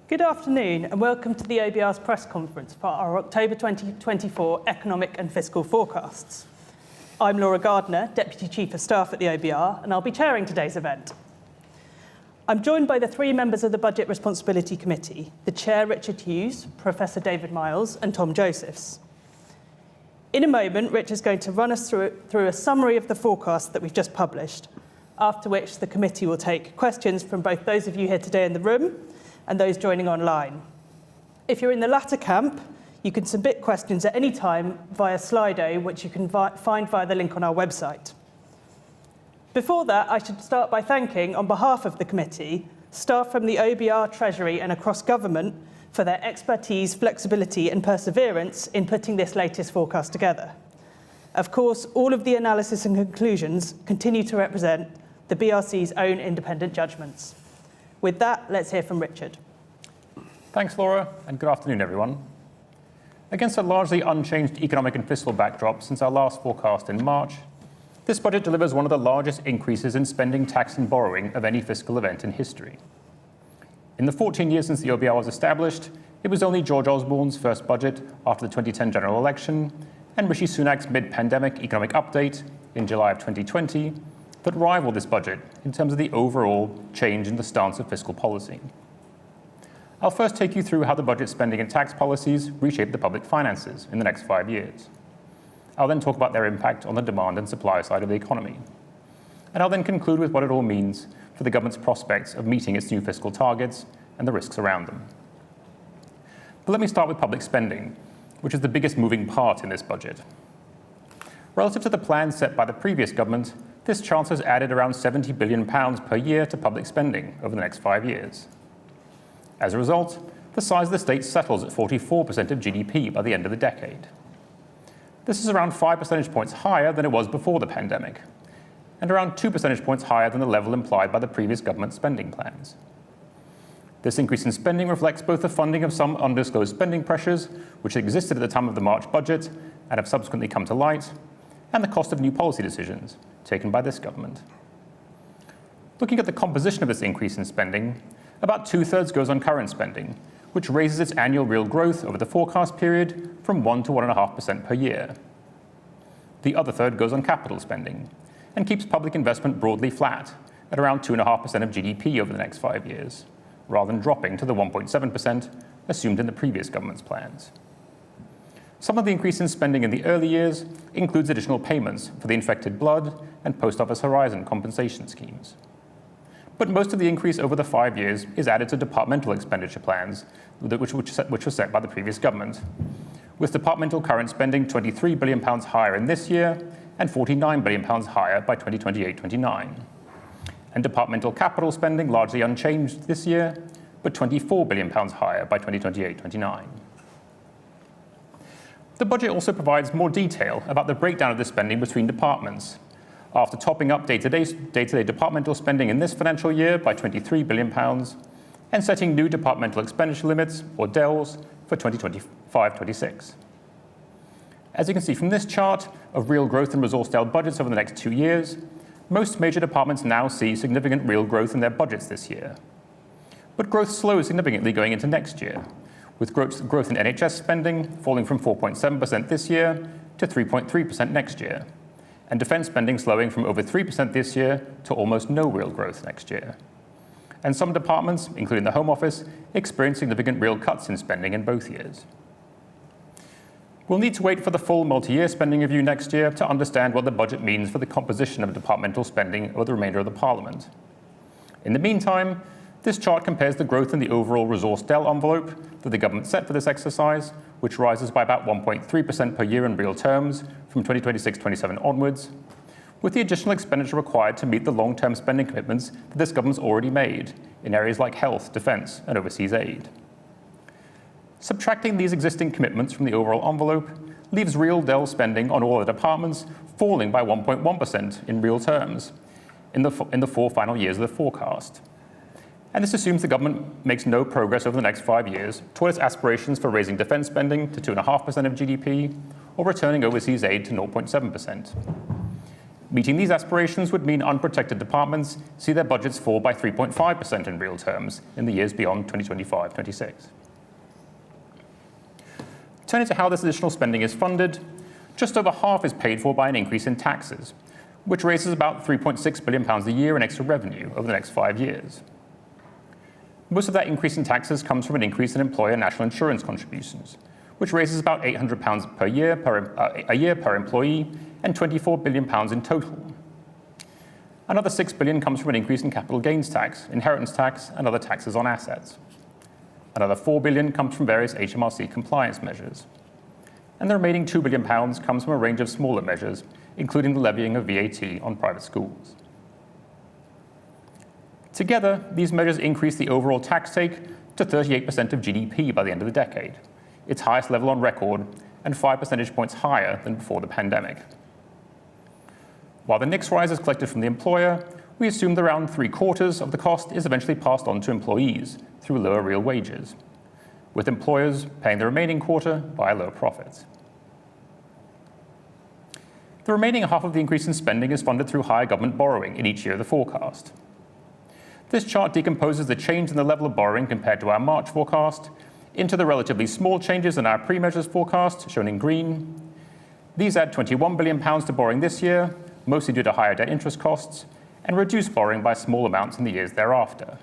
Good afternoon and welcome to the OBR's press conference for our October 2024 economic and fiscal forecasts. I'm Laura Gardner, Deputy Chief of Staff at the OBR, and I'll be chairing today's event. I'm joined by the three members of the Budget Responsibility Committee, the Chair Richard Hughes, Professor David Miles and Tom Josephs. In a moment, Rich is going to run us through a summary of the forecast that we've just published, after which the committee will take questions from both those of you here today in the room and those joining online. If you're in the latter camp, you can submit questions at any time via Slido, which you can find via the link on our website. Before that, I should start by thanking, on behalf of the committee, staff from the OBR Treasury and across government for their expertise, flexibility and perseverance in putting this latest forecast together. Of course, all of the analysis and conclusions continue to represent the BRC's own independent judgments. With that, let's hear from Richard. Thanks, Laura, and good afternoon, everyone. Against a largely unchanged economic and fiscal backdrop since our last forecast in March, this budget delivers one of the largest increases in spending, tax and borrowing of any fiscal event in history. In the 14 years since the OBR was established, it was only George Osborne's first budget after the 2010 general election and Rishi Sunak's mid-pandemic economic update in July of 2020 that rivaled this budget in terms of the overall change in the stance of fiscal policy. I'll first take you through how the budget spending and tax policies reshape the public finances in the next 5 years. I'll then talk about their impact on the demand and supply side of the economy. And I'll then conclude with what it all means for the government's prospects of meeting its new fiscal targets and the risks around them. But let me start with public spending, which is the biggest moving part in this budget. Relative to the plan set by the previous government, this chance has added around £70 billion per year to public spending over the next 5 years. As a result, the size of the state settles at 44% of GDP by the end of the decade. This is around 5 percentage points higher than it was before the pandemic, and around 2 percentage points higher than the level implied by the previous government spending plans. This increase in spending reflects both the funding of some undisclosed spending pressures, which existed at the time of the March budget and have subsequently come to light, and the cost of new policy decisions taken by this government. Looking at the composition of this increase in spending, about 2/3 goes on current spending, which raises its annual real growth over the forecast period from 1 to 1.5% per year. The other third goes on capital spending and keeps public investment broadly flat at around 2.5% of GDP over the next 5 years, rather than dropping to the 1.7% assumed in the previous government's plans. Some of the increase in spending in the early years includes additional payments for the infected blood and Post Office Horizon compensation schemes. But most of the increase over the 5 years is added to departmental expenditure plans, which were set by the previous government, with departmental current spending £23 billion higher in this year and £49 billion higher by 2028-29. And departmental capital spending largely unchanged this year, but £24 billion higher by 2028-29. The budget also provides more detail about the breakdown of the spending between departments, after topping up day-to-day departmental spending in this financial year by £23 billion and setting new departmental expenditure limits, or DELs, for 2025-26. As you can see from this chart of real growth and resource DEL budgets over the next 2 years, most major departments now see significant real growth in their budgets this year. But growth slows significantly going into next year, with growth in NHS spending falling from 4.7% this year to 3.3% next year, and defence spending slowing from over 3% this year to almost no real growth next year. And some departments, including the Home Office, experience significant real cuts in spending in both years. We'll need to wait for the full multi-year spending review next year to understand what the budget means for the composition of departmental spending over the remainder of the Parliament. In the meantime, this chart compares the growth in the overall resource DEL envelope that the government set for this exercise, which rises by about 1.3% per year in real terms from 2026-27 onwards, with the additional expenditure required to meet the long-term spending commitments that this government's already made in areas like health, defence and overseas aid. Subtracting these existing commitments from the overall envelope leaves real DEL spending on all the departments falling by 1.1% in real terms in the 4 final years of the forecast. And this assumes the government makes no progress over the next 5 years toward its aspirations for raising defence spending to 2.5% of GDP or returning overseas aid to 0.7%. Meeting these aspirations would mean unprotected departments see their budgets fall by 3.5% in real terms in the years beyond 2025-26. Turning to how this additional spending is funded, just over half is paid for by an increase in taxes, which raises about £3.6 billion a year in extra revenue over the next 5 years. Most of that increase in taxes comes from an increase in employer national insurance contributions, which raises about £800 per year per employee and £24 billion in total. Another £6 billion comes from an increase in capital gains tax, inheritance tax, and other taxes on assets. Another £4 billion comes from various HMRC compliance measures. And the remaining £2 billion comes from a range of smaller measures, including the levying of VAT on private schools. Together, these measures increase the overall tax take to 38% of GDP by the end of the decade, its highest level on record, and 5 percentage points higher than before the pandemic. While the NICS rise is collected from the employer, we assume that around 3/4 of the cost is eventually passed on to employees through lower real wages, with employers paying the remaining quarter via lower profits. The remaining half of the increase in spending is funded through higher government borrowing in each year of the forecast. This chart decomposes the change in the level of borrowing compared to our March forecast into the relatively small changes in our pre-measures forecast, shown in green. These add £21 billion to borrowing this year, mostly due to higher debt interest costs, and reduce borrowing by small amounts in the years thereafter.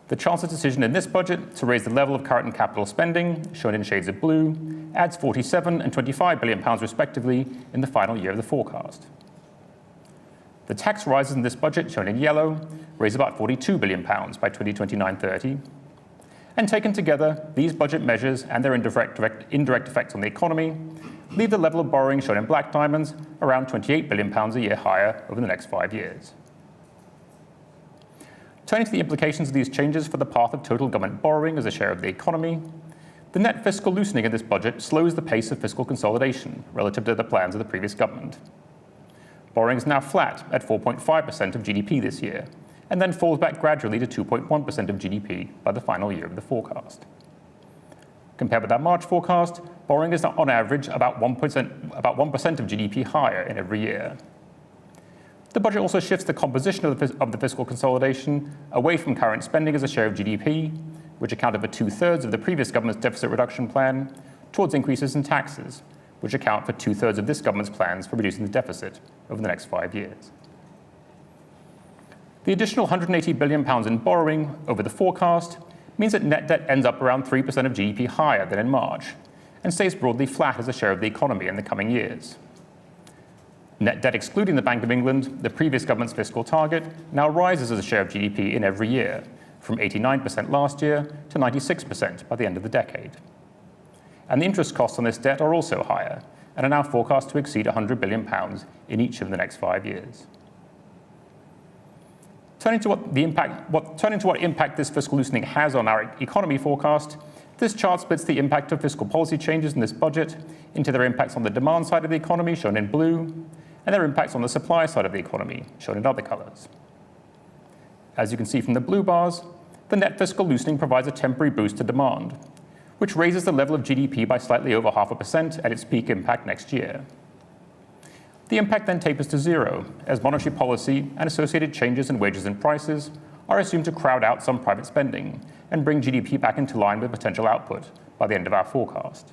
The Chancellor's decision in this budget to raise the level of current and capital spending, shown in shades of blue, adds £47 and £25 billion respectively in the final year of the forecast. The tax rises in this budget, shown in yellow, raise about £42 billion by 2029-30. And taken together, these budget measures and their indirect effects on the economy leave the level of borrowing, shown in black diamonds, around £28 billion a year higher over the next 5 years. Turning to the implications of these changes for the path of total government borrowing as a share of the economy, the net fiscal loosening in this budget slows the pace of fiscal consolidation relative to the plans of the previous government. Borrowing is now flat at 4.5% of GDP this year, and then falls back gradually to 2.1% of GDP by the final year of the forecast. Compared with our March forecast, borrowing is on average about 1% of GDP higher in every year. The budget also shifts the composition of the fiscal consolidation away from current spending as a share of GDP, which accounted for 2/3 of the previous government's deficit reduction plan, towards increases in taxes, which account for 2/3 of this government's plans for reducing the deficit over the next 5 years. The additional £180 billion in borrowing over the forecast means that net debt ends up around 3% of GDP higher than in March, and stays broadly flat as a share of the economy in the coming years. Net debt excluding the Bank of England, the previous government's fiscal target, now rises as a share of GDP in every year, from 89% last year to 96% by the end of the decade. And the interest costs on this debt are also higher, and are now forecast to exceed £100 billion in each of the next 5 years. Turning to what impact this fiscal loosening has on our economy forecast, this chart splits the impact of fiscal policy changes in this budget into their impacts on the demand side of the economy, shown in blue, and their impacts on the supply side of the economy, shown in other colours. As you can see from the blue bars, the net fiscal loosening provides a temporary boost to demand, which raises the level of GDP by slightly over 0.5% at its peak impact next year. The impact then tapers to zero, as monetary policy and associated changes in wages and prices are assumed to crowd out some private spending and bring GDP back into line with potential output by the end of our forecast.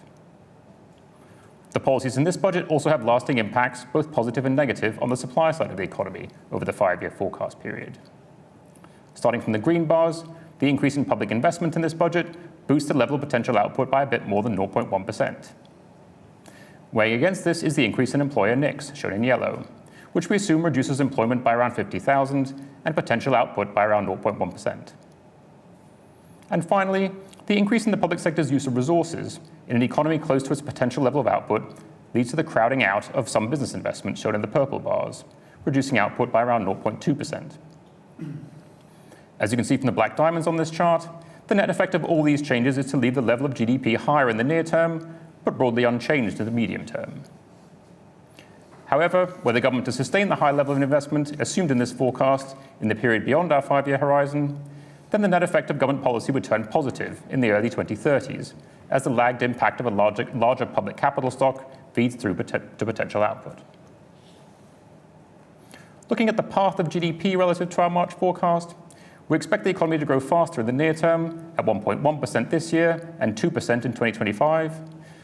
The policies in this budget also have lasting impacts, both positive and negative, on the supply side of the economy over the 5-year forecast period. Starting from the green bars, the increase in public investment in this budget boosts the level of potential output by a bit more than 0.1%. Weighing against this is the increase in employer NICS, shown in yellow, which we assume reduces employment by around 50,000 and potential output by around 0.1%. And finally, the increase in the public sector's use of resources in an economy close to its potential level of output leads to the crowding out of some business investment, shown in the purple bars, reducing output by around 0.2%. As you can see from the black diamonds on this chart, the net effect of all these changes is to leave the level of GDP higher in the near term, but broadly unchanged in the medium term. However, were the government to sustain the high level of investment assumed in this forecast in the period beyond our 5-year horizon, then the net effect of government policy would turn positive in the early 2030s, as the lagged impact of a larger public capital stock feeds through to potential output. Looking at the path of GDP relative to our March forecast, we expect the economy to grow faster in the near term at 1.1% this year and 2% in 2025,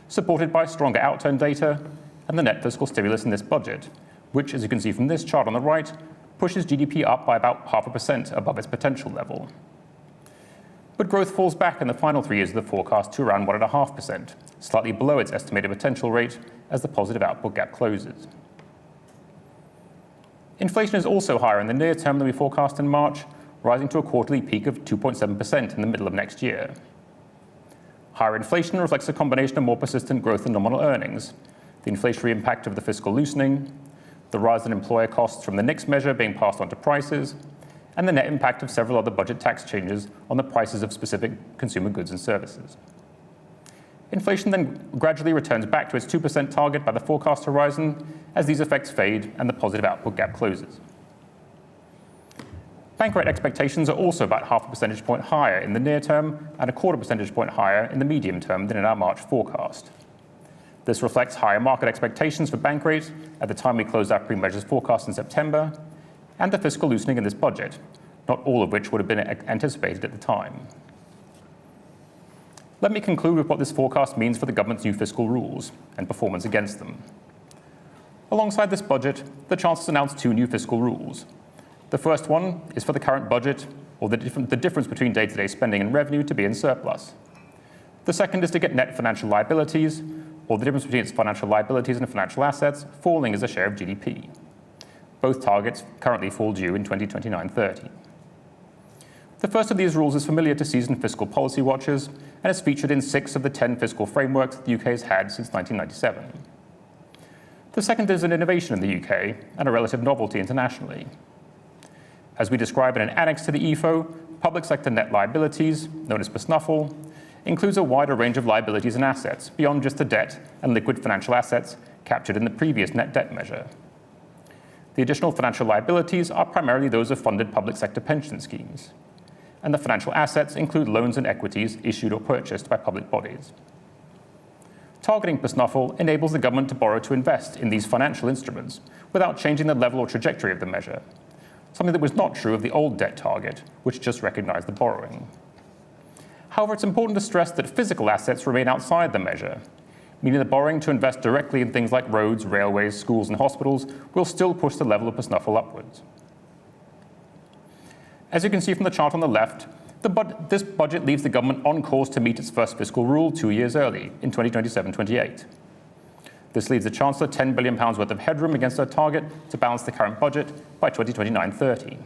supported by stronger outturn data and the net fiscal stimulus in this budget, which, as you can see from this chart on the right, pushes GDP up by about 0.5% above its potential level. But growth falls back in the final 3 years of the forecast to around 1.5%, slightly below its estimated potential rate as the positive output gap closes. Inflation is also higher in the near term than we forecast in March, rising to a quarterly peak of 2.7% in the middle of next year. Higher inflation reflects a combination of more persistent growth in nominal earnings, the inflationary impact of the fiscal loosening, the rise in employer costs from the NICS measure being passed on to prices, and the net impact of several other budget tax changes on the prices of specific consumer goods and services. Inflation then gradually returns back to its 2% target by the forecast horizon as these effects fade and the positive output gap closes. Bank rate expectations are also about 0.5 percentage point higher in the near term and 0.25 percentage point higher in the medium term than in our March forecast. This reflects higher market expectations for bank rates at the time we closed our pre-measures forecast in September, and the fiscal loosening in this budget, not all of which would have been anticipated at the time. Let me conclude with what this forecast means for the government's new fiscal rules and performance against them. Alongside this budget, the Chancellor's announced 2 new fiscal rules. The first one is for the current budget, or the difference between day-to-day spending and revenue, to be in surplus. The second is to get net financial liabilities, or the difference between its financial liabilities and financial assets, falling as a share of GDP. Both targets currently fall due in 2029-30. The first of these rules is familiar to seasoned fiscal policy watchers and is featured in 6 of the 10 fiscal frameworks that the UK has had since 1997. The second is an innovation in the UK and a relative novelty internationally. As we describe in an annex to the EFO, public sector net liabilities, known as PSNUFL, includes a wider range of liabilities and assets beyond just the debt and liquid financial assets captured in the previous net debt measure. The additional financial liabilities are primarily those of funded public sector pension schemes, and the financial assets include loans and equities issued or purchased by public bodies. Targeting PSNUFL enables the government to borrow to invest in these financial instruments without changing the level or trajectory of the measure, something that was not true of the old debt target, which just recognized the borrowing. However, it's important to stress that physical assets remain outside the measure, meaning that borrowing to invest directly in things like roads, railways, schools, and hospitals will still push the level of PSNUFL upwards. As you can see from the chart on the left, this budget leaves the government on course to meet its first fiscal rule 2 years early, in 2027-28. This leaves the Chancellor £10 billion worth of headroom against her target to balance the current budget by 2029-30.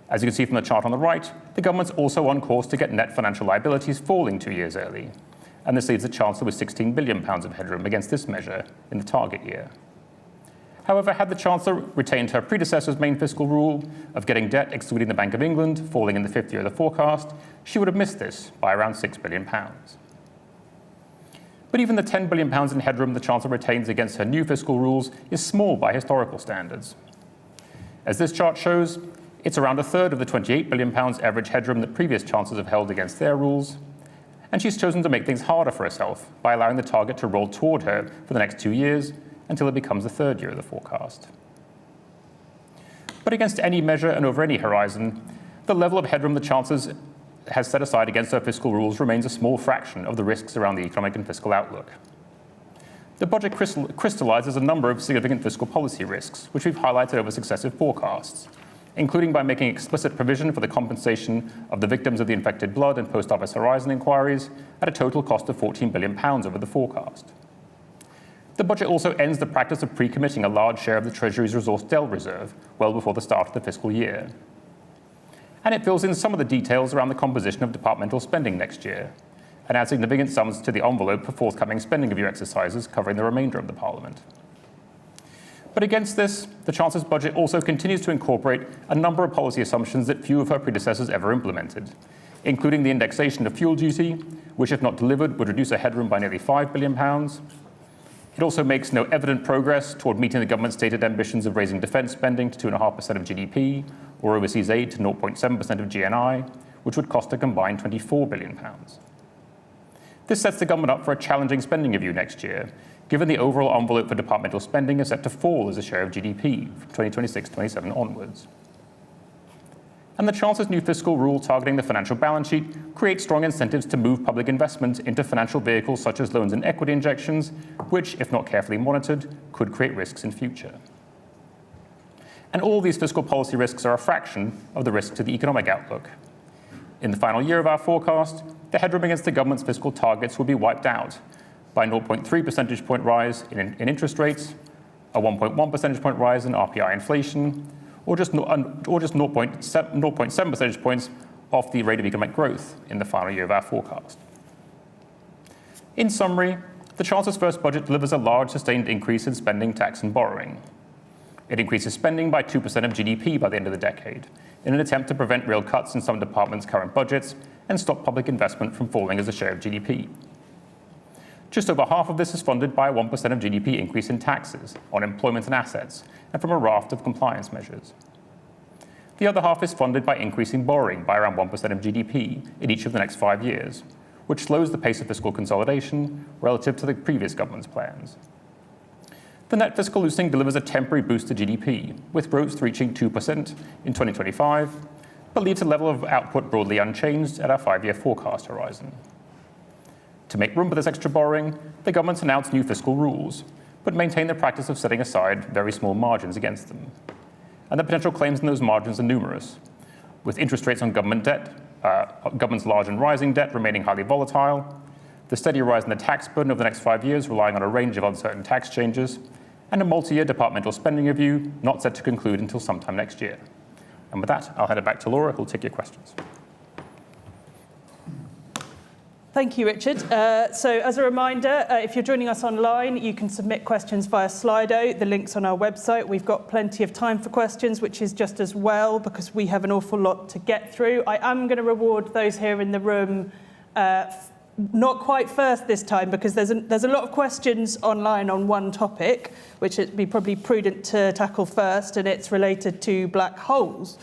As you can see from the chart on the right, the government's also on course to get net financial liabilities falling 2 years early, and this leaves the Chancellor with £16 billion of headroom against this measure in the target year. However, had the Chancellor retained her predecessor's main fiscal rule of getting debt excluding the Bank of England falling in the 5th year of the forecast, she would have missed this by around £6 billion. But even the £10 billion in headroom the Chancellor retains against her new fiscal rules is small by historical standards. As this chart shows, it's around a third of the £28 billion average headroom that previous Chancellors have held against their rules, and she's chosen to make things harder for herself by allowing the target to roll toward her for the next 2 years until it becomes the 3rd year of the forecast. But against any measure and over any horizon, the level of headroom the Chancellor has set aside against her fiscal rules remains a small fraction of the risks around the economic and fiscal outlook. The budget crystallizes a number of significant fiscal policy risks, which we've highlighted over successive forecasts, including by making explicit provision for the compensation of the victims of the infected blood and Post Office Horizon inquiries at a total cost of £14 billion over the forecast. The budget also ends the practice of pre-committing a large share of the Treasury's resource DEL reserve well before the start of the fiscal year. And it fills in some of the details around the composition of departmental spending next year, and adds significant sums to the envelope for forthcoming spending review exercises covering the remainder of the Parliament. But against this, the Chancellor's budget also continues to incorporate a number of policy assumptions that few of her predecessors ever implemented, including the indexation of fuel duty, which, if not delivered, would reduce a headroom by nearly £5 billion. It also makes no evident progress toward meeting the government's stated ambitions of raising defence spending to 2.5% of GDP, or overseas aid to 0.7% of GNI, which would cost a combined £24 billion. This sets the government up for a challenging spending review next year, given the overall envelope for departmental spending is set to fall as a share of GDP from 2026-27 onwards. And the Chancellor's new fiscal rule targeting the financial balance sheet creates strong incentives to move public investment into financial vehicles such as loans and equity injections, which, if not carefully monitored, could create risks in future. And all these fiscal policy risks are a fraction of the risk to the economic outlook. In the final year of our forecast, the headroom against the government's fiscal targets will be wiped out by a 0.3 percentage point rise in interest rates, a 1.1 percentage point rise in RPI inflation, or just 0.7 percentage points off the rate of economic growth in the final year of our forecast. In summary, the Chancellor's first budget delivers a large sustained increase in spending, tax and borrowing. It increases spending by 2% of GDP by the end of the decade, in an attempt to prevent real cuts in some departments' current budgets and stop public investment from falling as a share of GDP. Just over half of this is funded by a 1% of GDP increase in taxes on employment and assets, and from a raft of compliance measures. The other half is funded by increasing borrowing by around 1% of GDP in each of the next 5 years, which slows the pace of fiscal consolidation relative to the previous government's plans. The net fiscal loosening delivers a temporary boost to GDP, with growth reaching 2% in 2025, but leaves a level of output broadly unchanged at our 5-year forecast horizon. To make room for this extra borrowing, the government's announced new fiscal rules, but maintain the practice of setting aside very small margins against them. And the potential claims in those margins are numerous, with interest rates on government debt, government's large and rising debt remaining highly volatile, the steady rise in the tax burden over the next 5 years relying on a range of uncertain tax changes, and a multi-year departmental spending review not set to conclude until sometime next year. And with that, I'll hand it back to Laura, who'll take your questions. Thank you, Richard. So as a reminder, if you're joining us online, you can submit questions via Slido. The link's on our website. We've got plenty of time for questions, which is just as well because we have an awful lot to get through. I am going to reward those here in the room not quite first this time because there's a lot of questions online on one topic, which it'd be probably prudent to tackle first, and it's related to black holes,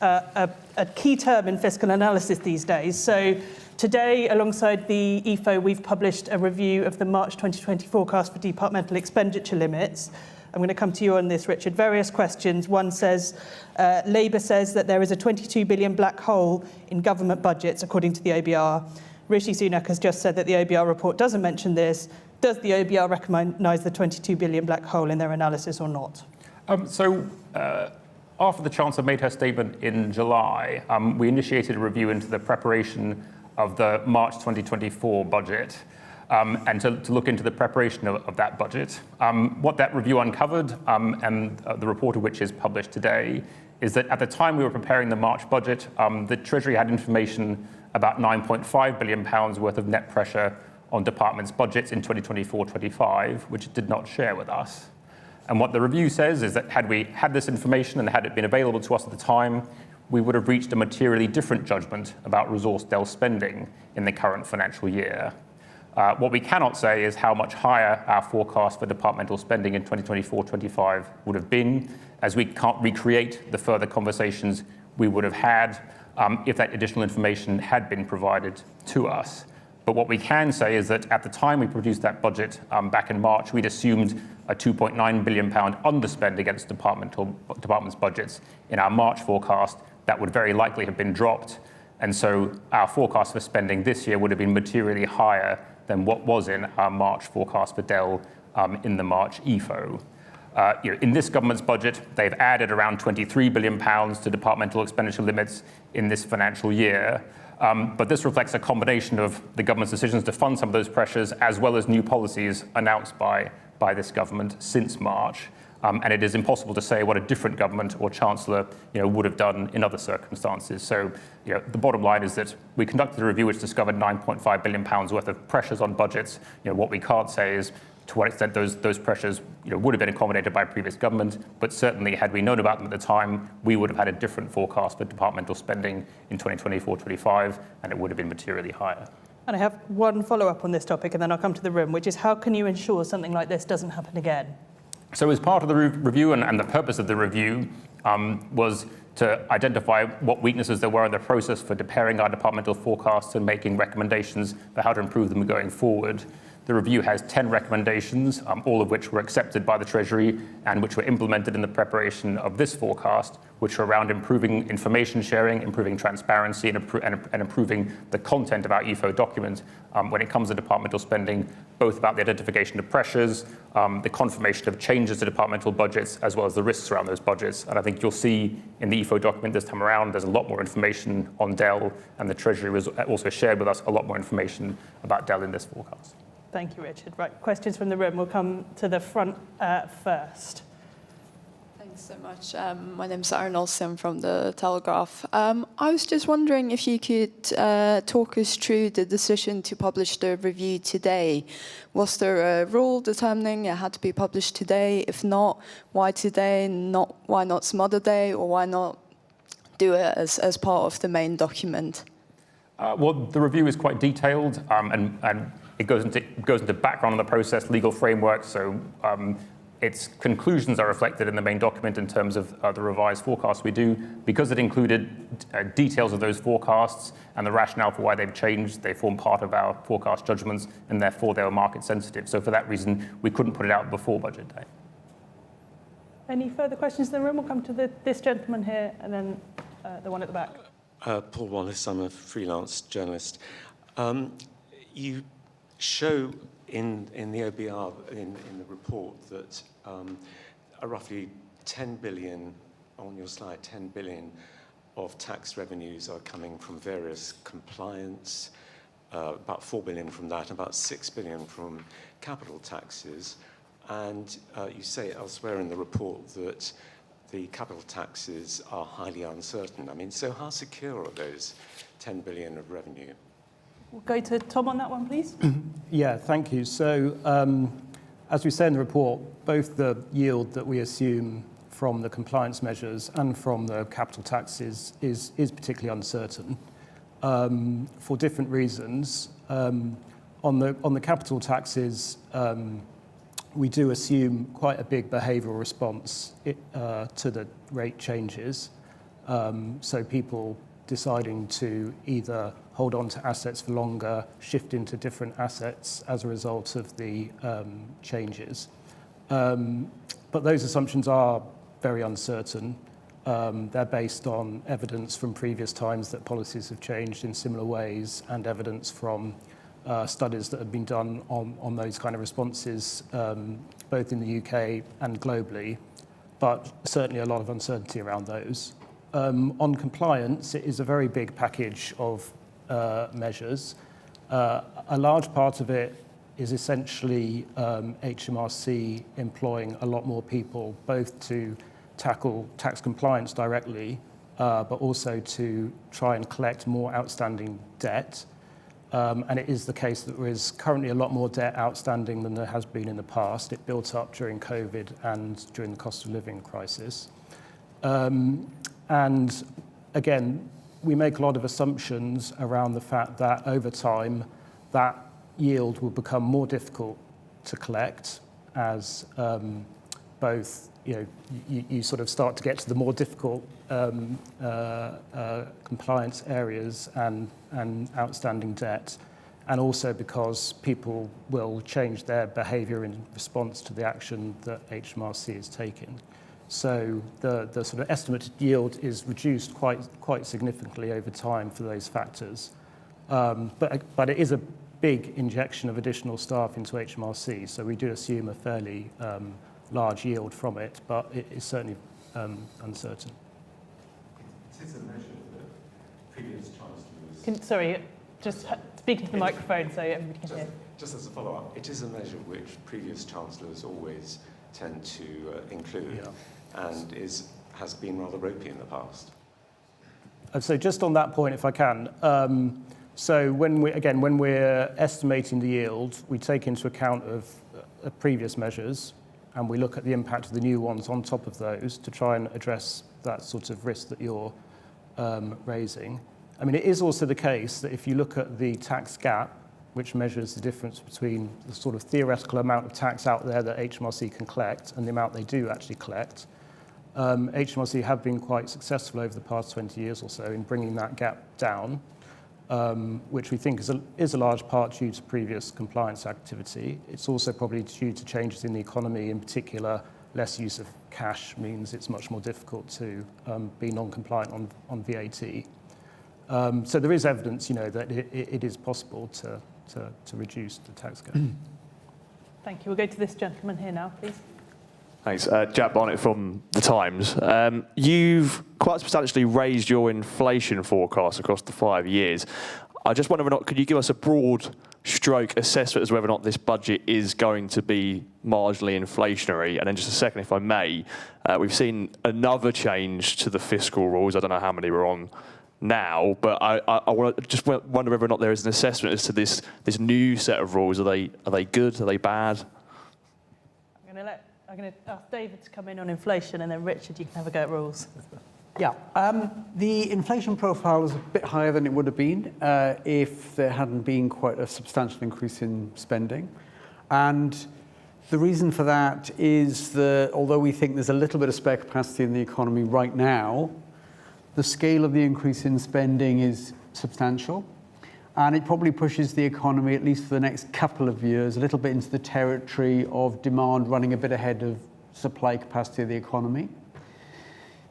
a key term in fiscal analysis these days. So today, alongside the EFO, we've published a review of the March 2020 forecast for departmental expenditure limits. I'm going to come to you on this, Richard. Various questions. One says, Labour says that there is a 22 billion black hole in government budgets, according to the OBR. Rishi Sunak has just said that the OBR report doesn't mention this. Does the OBR recognise the 22 billion black hole in their analysis or not? After the Chancellor made her statement in July, we initiated a review into the preparation of the March 2024 budget and to look into the preparation of that budget. What that review uncovered, and the report of which is published today, is that at the time we were preparing the March budget, the Treasury had information about £9.5 billion worth of net pressure on departments' budgets in 2024-25, which it did not share with us. And what the review says is that had we had this information and had it been available to us at the time, we would have reached a materially different judgment about resource DEL spending in the current financial year. What we cannot say is how much higher our forecast for departmental spending in 2024-25 would have been, as we can't recreate the further conversations we would have had if that additional information had been provided to us. But what we can say is that at the time we produced that budget back in March, we'd assumed a £2.9 billion underspend against departments' budgets in our March forecast. That would very likely have been dropped. And so our forecast for spending this year would have been materially higher than what was in our March forecast for DEL in the March EFO. In this government's budget, they've added around £23 billion to departmental expenditure limits in this financial year. But this reflects a combination of the government's decisions to fund some of those pressures, as well as new policies announced by this government since March. And it is impossible to say what a different government or chancellor would have done in other circumstances. So the bottom line is that we conducted a review which discovered £9.5 billion worth of pressures on budgets. What we can't say is to what extent those pressures would have been accommodated by a previous government, but certainly had we known about them at the time, we would have had a different forecast for departmental spending in 2024-25, and it would have been materially higher. And I have one follow-up on this topic, and then I'll come to the room, which is how can you ensure something like this doesn't happen again? So as part of the review, and the purpose of the review was to identify what weaknesses there were in the process for preparing our departmental forecasts and making recommendations for how to improve them going forward. The review has 10 recommendations, all of which were accepted by the Treasury and which were implemented in the preparation of this forecast, which are around improving information sharing, improving transparency, and improving the content of our EFO document when it comes to departmental spending, both about the identification of pressures, the confirmation of changes to departmental budgets, as well as the risks around those budgets. And I think you'll see in the EFO document this time around, there's a lot more information on Dell, and the Treasury was also shared with us a lot more information about Dell in this forecast. Thank you, Richard. Right, questions from the room. We'll come to the front first. Thanks so much. My name's Aaron Olsen from The Telegraph. I was just wondering if you could talk us through the decision to publish the review today. Was there a rule determining it had to be published today? If not, why today? Why not some other day? Or why not do it as part of the main document? Well, the review is quite detailed, and it goes into background on the process, legal framework. So its conclusions are reflected in the main document in terms of the revised forecast we do. Because it included details of those forecasts and the rationale for why they've changed, they form part of our forecast judgments, and therefore they were market sensitive. So for that reason, we couldn't put it out before budget day. Any further questions in the room? We'll come to this gentleman here, and then the one at the back. Paul Wallace, I'm a freelance journalist. You show in the OBR, in the report, that roughly 10 billion, on your slide, 10 billion of tax revenues are coming from various compliance, about 4 billion from that, about 6 billion from capital taxes. And you say elsewhere in the report that the capital taxes are highly uncertain. I mean, so how secure are those 10 billion of revenue? We'll go to Tom on that one, please. Yeah, thank you. So, as we say in the report, both the yield that we assume from the compliance measures and from the capital taxes is particularly uncertain for different reasons. On the capital taxes, we do assume quite a big behavioural response to the rate changes. So people deciding to either hold on to assets for longer, shift into different assets as a result of the changes. But those assumptions are very uncertain. They're based on evidence from previous times that policies have changed in similar ways, and evidence from studies that have been done on those kind of responses, both in the UK and globally, but certainly a lot of uncertainty around those. On compliance, it is a very big package of measures. A large part of it is essentially HMRC employing a lot more people, both to tackle tax compliance directly, but also to try and collect more outstanding debt. And it is the case that there is currently a lot more debt outstanding than there has been in the past. It built up during COVID and during the cost of living crisis. And again, we make a lot of assumptions around the fact that over time, that yield will become more difficult to collect as both, you sort of start to get to the more difficult compliance areas and outstanding debt, and also because people will change their behaviour in response to the action that HMRC is taking. So the sort of estimated yield is reduced quite significantly over time for those factors. But it is a big injection of additional staff into HMRC, so we do assume a fairly large yield from it, but it is certainly uncertain. It is a measure that previous chancellors... Sorry, just speak into the microphone so everybody can hear. Just as a follow-up, it is a measure which previous chancellors always tend to include, and has been rather ropey in the past. So just on that point, if I can, so when we're estimating the yield, we take into account of previous measures, and we look at the impact of the new ones on top of those to try and address that sort of risk that you're raising. I mean, it is also the case that if you look at the tax gap, which measures the difference between the sort of theoretical amount of tax out there that HMRC can collect and the amount they do actually collect, HMRC have been quite successful over the past 20 years or so in bringing that gap down. which we think is a large part due to previous compliance activity. It's also probably due to changes in the economy, in particular, less use of cash means it's much more difficult to be non-compliant on VAT. So there is evidence, that it is possible to reduce the tax gap. Thank you. We'll go to this gentleman here now, please. Thanks. Jack Barnett from The Times. You've quite substantially raised your inflation forecast across the 5 years. I just wonder, could you give us a broad stroke assessment as to whether or not this budget is going to be marginally inflationary? And then just a second, if I may, we've seen another change to the fiscal rules. I don't know how many we're on now, but I just wonder whether or not there is an assessment as to this new set of rules. Are they good? Are they bad? I'm going to ask David to come in on inflation, and then Richard, you can have a go at rules. Yeah, the inflation profile is a bit higher than it would have been if there hadn't been quite a substantial increase in spending. And the reason for that is that although we think there's a little bit of spare capacity in the economy right now, the scale of the increase in spending is substantial. And it probably pushes the economy, at least for the next couple of years, a little bit into the territory of demand running a bit ahead of supply capacity of the economy.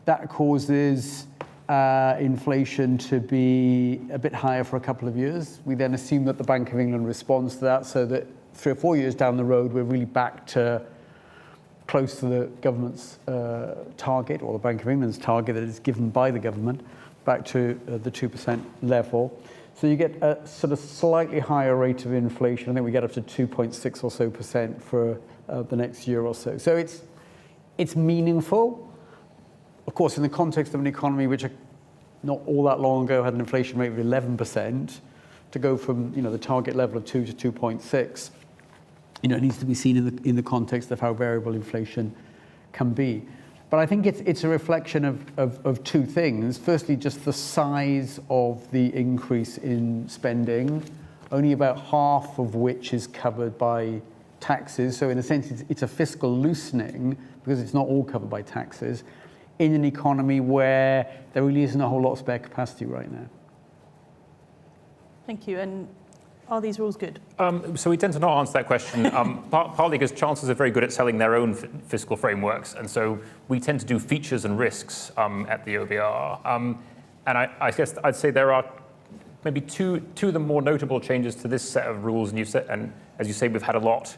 That causes inflation to be a bit higher for a couple of years. We then assume that the Bank of England responds to that, so that 3 or 4 years down the road, we're really back to close to the government's target, or the Bank of England's target that is given by the government, back to the 2% level. So you get a sort of slightly higher rate of inflation. I think we get up to 2.6 or so % for the next year or so. So it's meaningful. Of course, in the context of an economy which not all that long ago had an inflation rate of 11%, to go from the target level of 2 to 2.6, it needs to be seen in the context of how variable inflation can be. But I think it's a reflection of two things. Firstly, just the size of the increase in spending, only about half of which is covered by taxes. So in a sense, it's a fiscal loosening because it's not all covered by taxes in an economy where there really isn't a whole lot of spare capacity right now. Thank you. And are these rules good? So we tend to not answer that question, partly because chancellors are very good at selling their own fiscal frameworks, and so we tend to do features and risks at the OBR. And I guess I'd say there are maybe two of the more notable changes to this set of rules, and as you say, we've had a lot,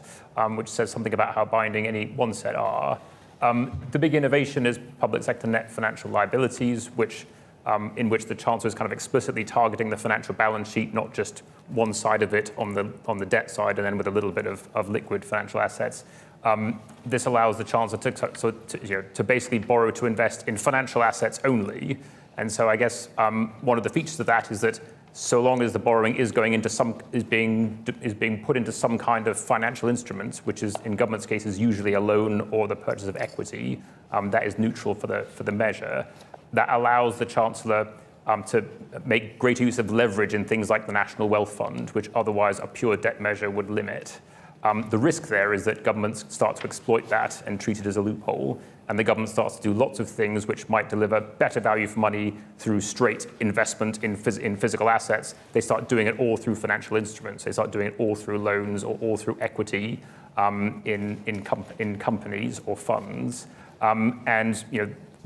which says something about how binding any one set are. The big innovation is public sector net financial liabilities, in which the Chancellor is kind of explicitly targeting the financial balance sheet, not just one side of it on the debt side, and then with a little bit of liquid financial assets. This allows the Chancellor to basically borrow to invest in financial assets only. And so I guess one of the features of that is that so long as the borrowing is going into is being put into some kind of financial instrument, which is in government's cases usually a loan or the purchase of equity, that is neutral for the measure. That allows the Chancellor to make greater use of leverage in things like the National Wealth Fund, which otherwise a pure debt measure would limit. The risk there is that governments start to exploit that and treat it as a loophole, and the government starts to do lots of things which might deliver better value for money through straight investment in physical assets. They start doing it all through financial instruments. They start doing it all through loans or all through equity in companies or funds.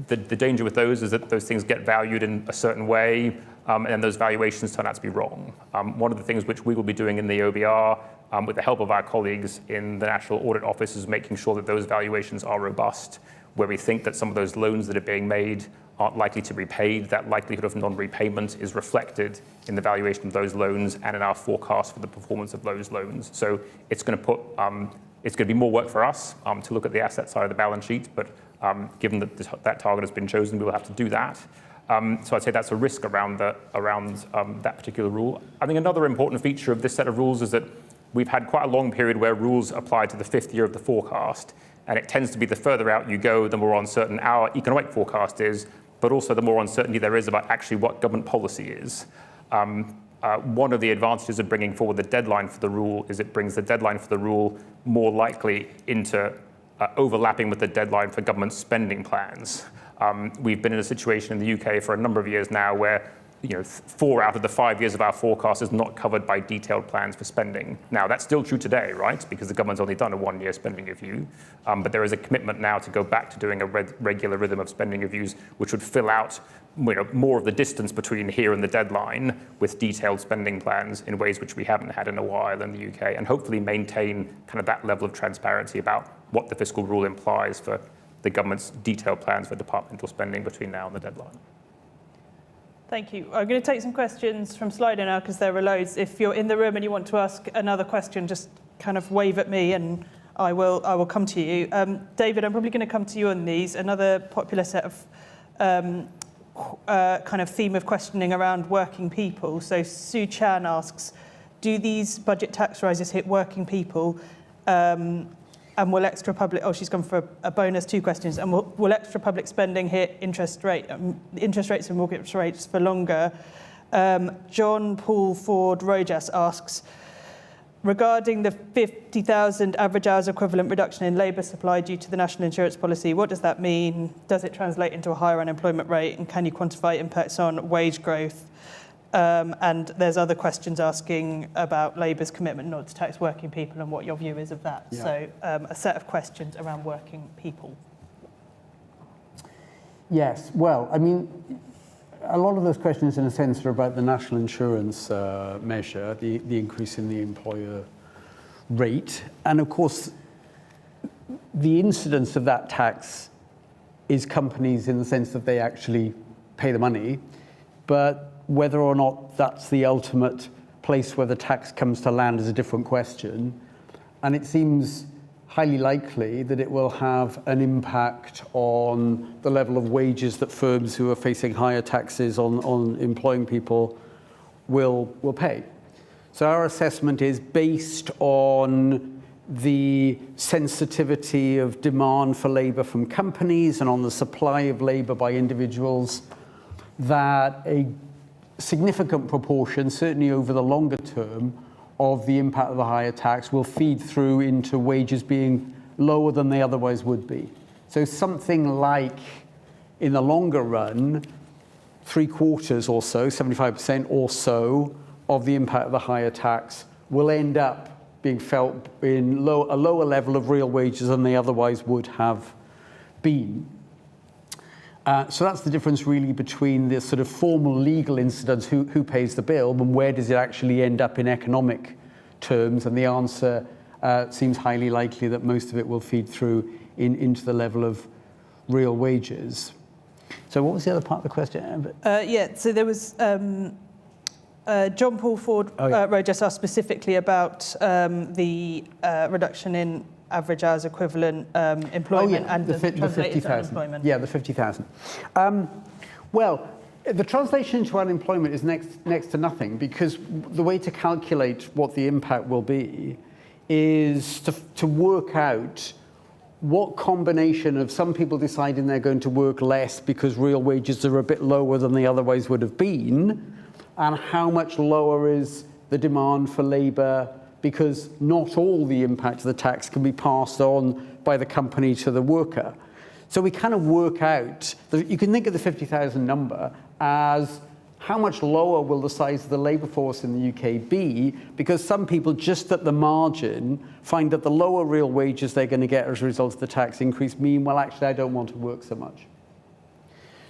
The danger with those is that those things get valued in a certain way, and those valuations turn out to be wrong. One of the things which we will be doing in the OBR, with the help of our colleagues in the National Audit Office, is making sure that those valuations are robust, where we think that some of those loans that are being made aren't likely to be repaid. That likelihood of non-repayment is reflected in the valuation of those loans and in our forecast for the performance of those loans. So it's going to be more work for us to look at the asset side of the balance sheet, but given that that target has been chosen, we will have to do that. So I'd say that's a risk around that particular rule. I think another important feature of this set of rules is that we've had quite a long period where rules apply to the 5th year of the forecast, and it tends to be the further out you go, the more uncertain our economic forecast is, but also the more uncertainty there is about actually what government policy is. One of the advantages of bringing forward the deadline for the rule is it brings the deadline for the rule more likely into overlapping with the deadline for government spending plans. We've been in a situation in the UK for a number of years now where 4 out of the 5 years of our forecast is not covered by detailed plans for spending. Now, that's still true today, right? Because the government's only done a 1-year spending review. But there is a commitment now to go back to doing a regular rhythm of spending reviews, which would fill out more of the distance between here and the deadline with detailed spending plans in ways which we haven't had in a while in the UK, and hopefully maintain kind of that level of transparency about what the fiscal rule implies for the government's detailed plans for departmental spending between now and the deadline. Thank you. I'm going to take some questions from Slido now because there are loads. If you're in the room and you want to ask another question, just kind of wave at me and I will come to you. David, I'm probably going to come to you on these. Another popular set of kind of theme of questioning around working people. So Sue Chan asks, do these budget tax rises hit working people? And will extra public, she's gone for a bonus 2 questions. And will extra public spending hit interest rates and mortgage rates for longer? John Paul Ford Rojas asks, regarding the 50,000 average hours equivalent reduction in labour supply due to the national insurance policy, what does that mean? Does it translate into a higher unemployment rate? And can you quantify impacts on wage growth? And there's other questions asking about Labour's commitment not to tax working people and what your view is of that. Yeah. So a set of questions around working people. Yes, well, I mean, a lot of those questions in a sense are about the national insurance measure, the increase in the employer rate. And of course, the incidence of that tax is companies in the sense that they actually pay the money, but whether or not that's the ultimate place where the tax comes to land is a different question. And it seems highly likely that it will have an impact on the level of wages that firms who are facing higher taxes on employing people will pay. So our assessment is based on the sensitivity of demand for labour from companies and on the supply of labour by individuals, that a significant proportion, certainly over the longer term, of the impact of the higher tax will feed through into wages being lower than they otherwise would be. So something like, in the longer run, 3/4 or so, 75% or so, of the impact of the higher tax will end up being felt in a lower level of real wages than they otherwise would have been. So that's the difference really between the sort of formal legal incidence, who pays the bill, and where does it actually end up in economic terms. And the answer seems highly likely that most of it will feed through into the level of real wages. So what was the other part of the question? So there was John Paul Ford Rojas asked specifically about the reduction in average hours equivalent employment and the 50,000. Yeah, the 50,000. Well, the translation into unemployment is next to nothing, because the way to calculate what the impact will be is to work out what combination of some people deciding they're going to work less because real wages are a bit lower than they otherwise would have been, and how much lower is the demand for labour, because not all the impact of the tax can be passed on by the company to the worker. So we kind of work out, you can think of the 50,000 number as how much lower will the size of the labour force in the UK be, because some people just at the margin find that the lower real wages they're going to get as a result of the tax increase mean, well, actually, I don't want to work so much.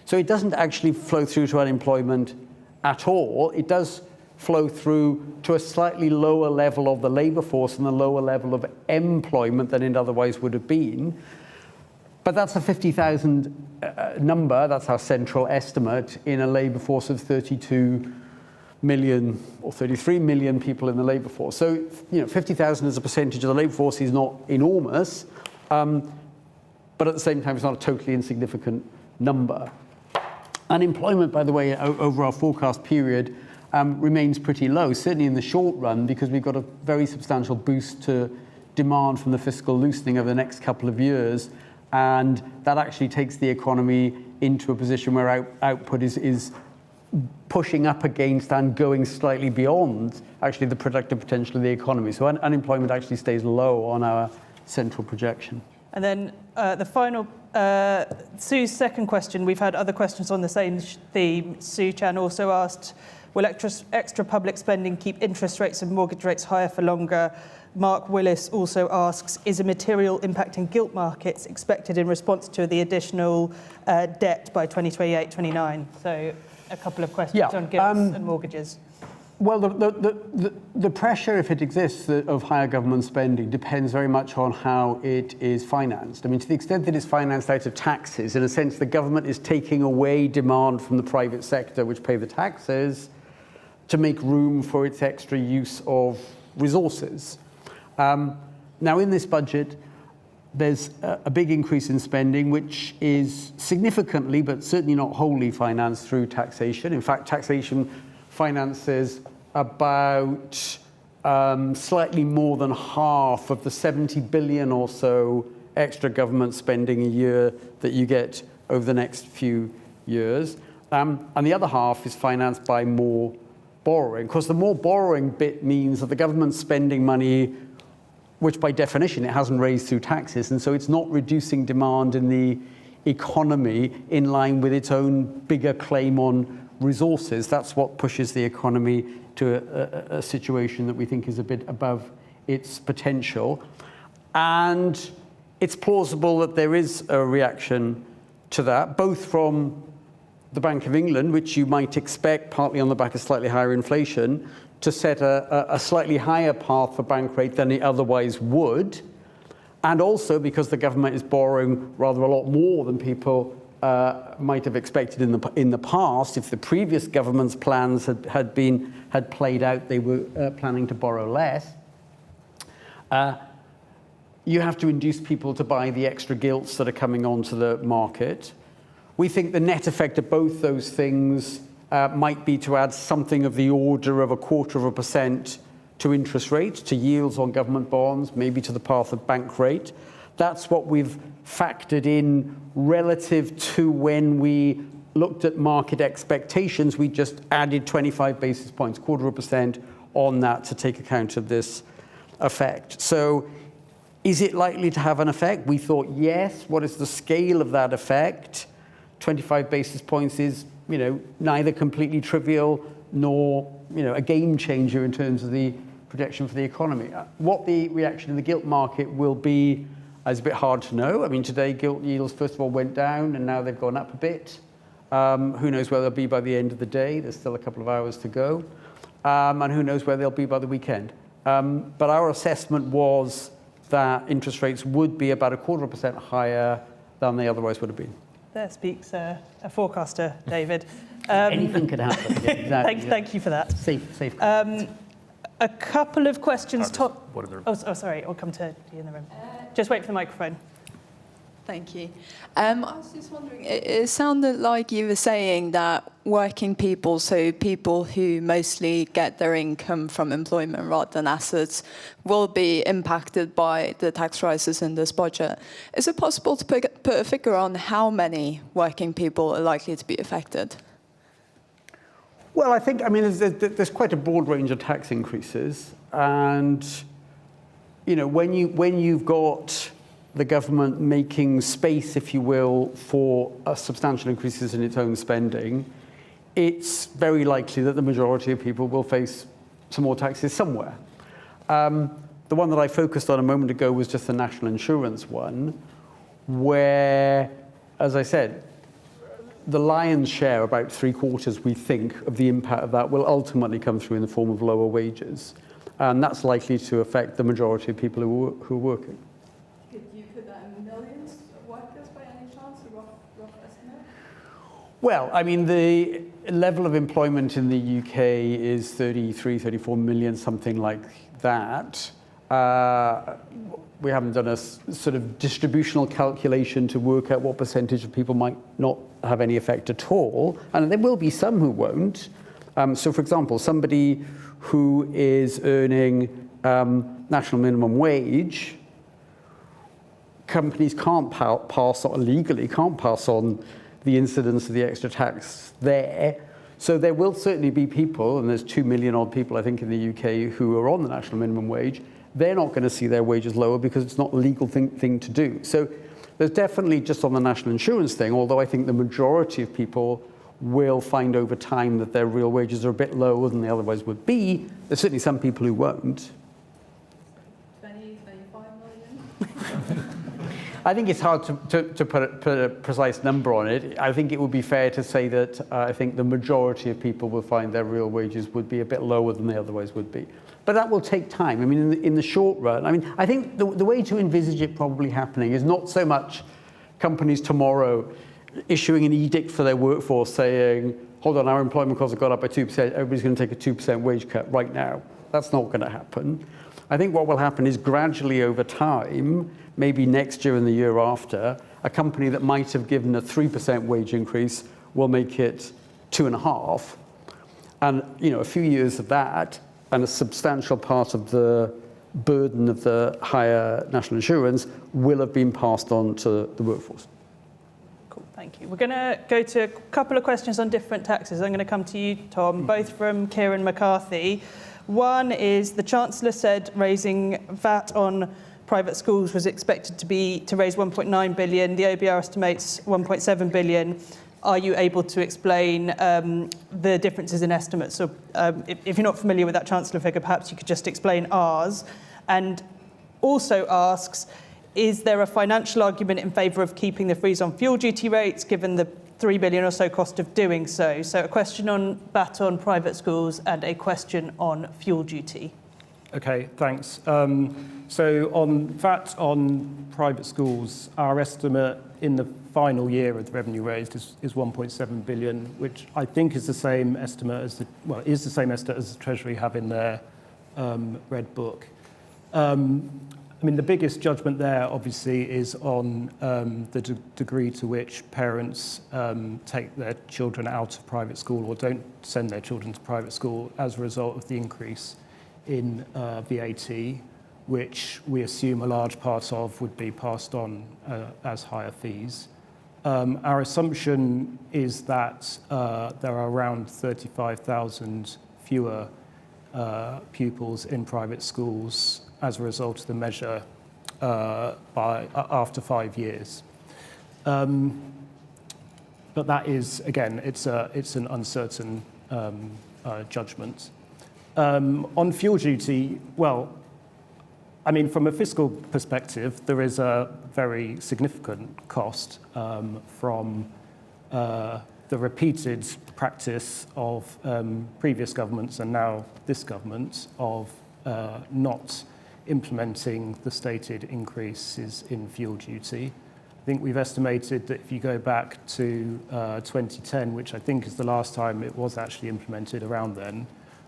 So it doesn't actually flow through to unemployment at all. It does flow through to a slightly lower level of the labour force and a lower level of employment than it otherwise would have been. But that's a 50,000 number, that's our central estimate, in a labour force of 32 million or 33 million people in the labour force. So, 50,000 as a percentage of the labour force is not enormous, but at the same time, it's not a totally insignificant number. Unemployment, by the way, over our forecast period, remains pretty low, certainly in the short run, because we've got a very substantial boost to demand from the fiscal loosening over the next couple of years. And that actually takes the economy into a position where output is pushing up against and going slightly beyond actually the productive potential of the economy. So unemployment actually stays low on our central projection. And then the final Sue's second question, we've had other questions on the same theme. Sue Chan also asked, will extra public spending keep interest rates and mortgage rates higher for longer? Mark Willis also asks, is a material impact in gilt markets expected in response to the additional debt by 2028-29? So a couple of questions on gilts and mortgages. Well, the pressure, if it exists, of higher government spending depends very much on how it is financed. I mean, to the extent that it's financed out of taxes, in a sense, the government is taking away demand from the private sector, which pay the taxes, to make room for its extra use of resources. Now, in this budget, there's a big increase in spending, which is significantly, but certainly not wholly, financed through taxation. In fact, taxation finances about slightly more than half of the 70 billion or so extra government spending a year that you get over the next few years. And the other half is financed by more borrowing. Of course, the more borrowing bit means that the government's spending money, which by definition it hasn't raised through taxes, and so it's not reducing demand in the economy in line with its own bigger claim on resources. That's what pushes the economy to a situation that we think is a bit above its potential. And it's plausible that there is a reaction to that, both from the Bank of England, which you might expect, partly on the back of slightly higher inflation, to set a slightly higher path for bank rate than it otherwise would, and also because the government is borrowing rather a lot more than people might have expected in the past. If the previous government's plans had played out, they were planning to borrow less. You have to induce people to buy the extra gilts that are coming onto the market. We think the net effect of both those things might be to add something of the order of 0.25% to interest rates, to yields on government bonds, maybe to the path of bank rate. That's what we've factored in relative to when we looked at market expectations. We just added 25 basis points, 0.25% on that to take account of this effect. So is it likely to have an effect? We thought yes. What is the scale of that effect? 25 basis points is, neither completely trivial nor, a game changer in terms of the projection for the economy. What the reaction in the gilt market will be is a bit hard to know. I mean, today gilt yields, first of all, went down and now they've gone up a bit. Who knows where they'll be by the end of the day? There's still a couple of hours to go. And who knows where they'll be by the weekend. But our assessment was that interest rates would be about 0.25% higher than they otherwise would have been. There speaks a forecaster, David. Anything could happen. Yeah, exactly. Thank you for that. Safe. A couple of questions. Sorry, I'll come to you in the room. Just wait for the microphone. Thank you. I was just wondering, it sounded like you were saying that working people, so people who mostly get their income from employment rather than assets, will be impacted by the tax rises in this budget. Is it possible to put a figure on how many working people are likely to be affected? Well, I think, there's quite a broad range of tax increases. And, when you've got the government making space, if you will, for substantial increases in its own spending, it's very likely that the majority of people will face some more taxes somewhere. The one that I focused on a moment ago was just the national insurance one, where, as I said, the lion's share, about 3/4, we think, of the impact of that will ultimately come through in the form of lower wages. And that's likely to affect the majority of people who are working. Could you put that in millions of workers by any chance, a rough estimate? Well, the level of employment in the UK is 33, 34 million, something like that. We haven't done a sort of distributional calculation to work out what percentage of people might not have any effect at all. And there will be some who won't. So, for example, somebody who is earning national minimum wage, companies can't legally can't pass on the incidence of the extra tax there. So there will certainly be people, and there's 2 million odd people, I think, in the UK who are on the national minimum wage. They're not going to see their wages lower because it's not a legal thing to do. So There's definitely just on the national insurance thing, although I think the majority of people will find over time that their real wages are a bit lower than they otherwise would be. There's certainly some people who won't. 20, 25 million? I think it's hard to put a precise number on it. I think it would be fair to say that I think the majority of people will find their real wages would be a bit lower than they otherwise would be. But that will take time. I mean, in the short run, I mean, I think the way to envisage it probably happening is not so much companies tomorrow issuing an edict for their workforce saying, hold on, our employment costs have gone up by 2%, everybody's going to take a 2% wage cut right now. That's not going to happen. I think what will happen is gradually over time, maybe next year and the year after, a company that might have given a 3% wage increase will make it 2.5%. And a few years of that, and a substantial part of the burden of the higher national insurance will have been passed on to the workforce. Cool, thank you. We're going to go to a couple of questions on different taxes. I'm going to come to you, Tom, both from Kieran McCarthy. One is the Chancellor said raising VAT on private schools was expected to raise 1.9 billion. The OBR estimates 1.7 billion. Are you able to explain the differences in estimates? So if you're not familiar with that Chancellor figure, perhaps you could just explain ours. And also asks, is there a financial argument in favour of keeping the freeze on fuel duty rates, given the 3 billion or so cost of doing so? So a question on VAT on private schools and a question on fuel duty. Okay, thanks. So on VAT on private schools, our estimate in the final year of the revenue raised is 1.7 billion, which I think is the same estimate as the Treasury have in their Red Book. I mean, the biggest judgment there, obviously, is on the degree to which parents take their children out of private school or don't send their children to private school as a result of the increase in VAT, which we assume a large part of would be passed on as higher fees. Our assumption is that there are around 35,000 fewer pupils in private schools as a result of the measure after 5 years. But that is, again, it's an uncertain judgment. On fuel duty, well, I mean, from a fiscal perspective, there is a very significant cost from the repeated practice of previous governments and now this government of not implementing the stated increases in fuel duty. I think we've estimated that if you go back to 2010, which I think is the last time it was actually implemented around then,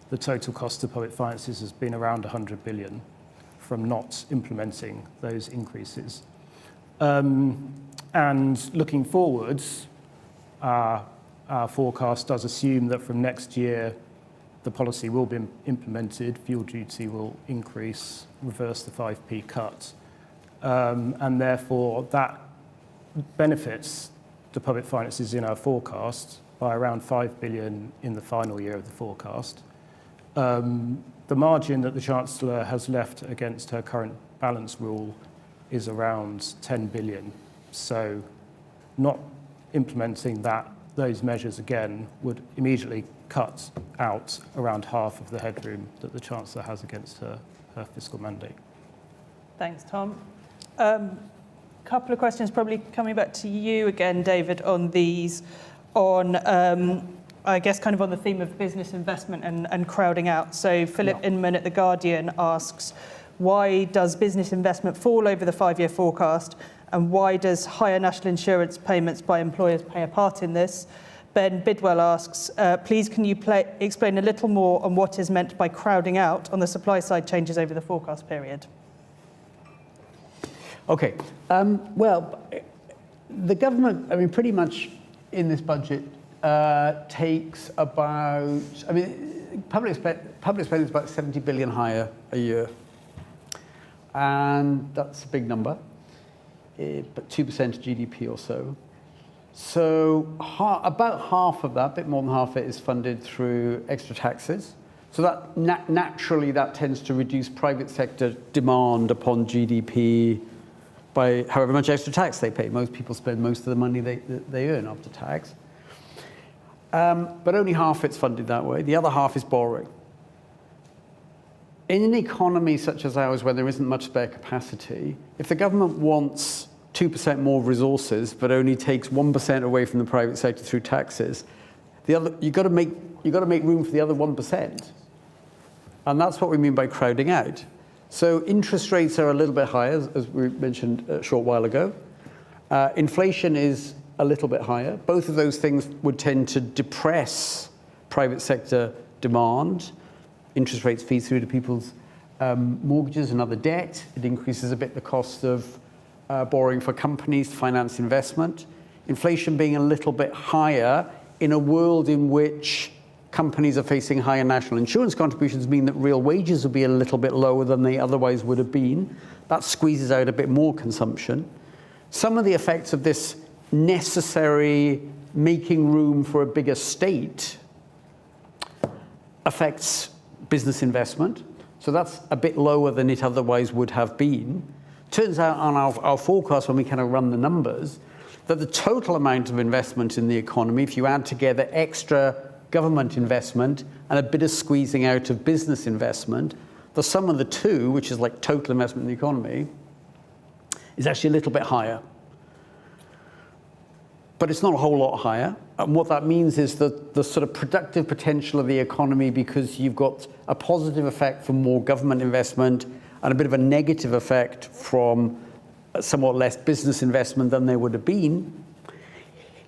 the total cost of public finances has been around 100 billion from not implementing those increases. And looking forwards, our forecast does assume that from next year, the policy will be implemented, fuel duty will increase, reverse the 5p cut. And therefore, that benefits the public finances in our forecast by around 5 billion in the final year of the forecast. The margin that the Chancellor has left against her current balance rule is around 10 billion. So not implementing those measures again would immediately cut out around half of the headroom that the Chancellor has against her fiscal mandate. Thanks, Tom. Couple of questions probably coming back to you again, David, on these, I guess kind of on the theme of business investment and crowding out. So Philip Inman at The Guardian asks, why does business investment fall over the 5-year forecast, and why does higher national insurance payments by employers play a part in this? Ben Bidwell asks, please can you explain a little more on what is meant by crowding out on the supply side changes over the forecast period? Okay. Well, the government, I mean, pretty much in this budget takes about, I mean, public spending is about 70 billion higher a year. And that's a big number, but 2% of GDP or so. So about half of that, a bit more than half of it, is funded through extra taxes. So that naturally that tends to reduce private sector demand upon GDP by however much extra tax they pay. Most people spend most of the money they earn after tax. But only half it's funded that way. The other half is borrowing. In an economy such as ours, where there isn't much spare capacity, if the government wants 2% more resources, but only takes 1% away from the private sector through taxes, you've got to make room for the other 1%. And that's what we mean by crowding out. So interest rates are a little bit higher, as we mentioned a short while ago. Inflation is a little bit higher. Both of those things would tend to depress private sector demand. Interest rates feed through to people's mortgages and other debt. It increases a bit the cost of borrowing for companies to finance investment. Inflation being a little bit higher in a world in which companies are facing higher national insurance contributions mean that real wages will be a little bit lower than they otherwise would have been. That squeezes out a bit more consumption. Some of the effects of this necessary making room for a bigger state affects business investment. So that's a bit lower than it otherwise would have been. Turns out on our forecast, when we kind of run the numbers, that the total amount of investment in the economy, if you add together extra government investment and a bit of squeezing out of business investment, the sum of the two, which is like total investment in the economy, is actually a little bit higher. But it's not a whole lot higher. And what that means is that the sort of productive potential of the economy, because you've got a positive effect from more government investment and a bit of a negative effect from somewhat less business investment than there would have been,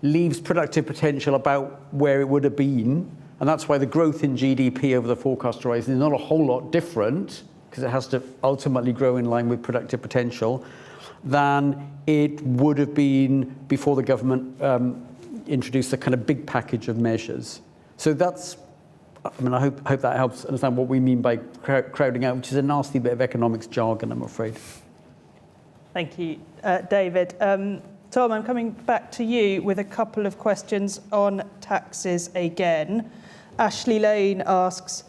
leaves productive potential about where it would have been. And that's why the growth in GDP over the forecast horizon is not a whole lot different, because it has to ultimately grow in line with productive potential, than it would have been before the government introduced a kind of big package of measures. So that's, I mean, I hope that helps understand what we mean by crowding out, which is a nasty bit of economics jargon, I'm afraid. Thank you, David. Tom, I'm coming back to you with a couple of questions on taxes again. Ashley Lane asks,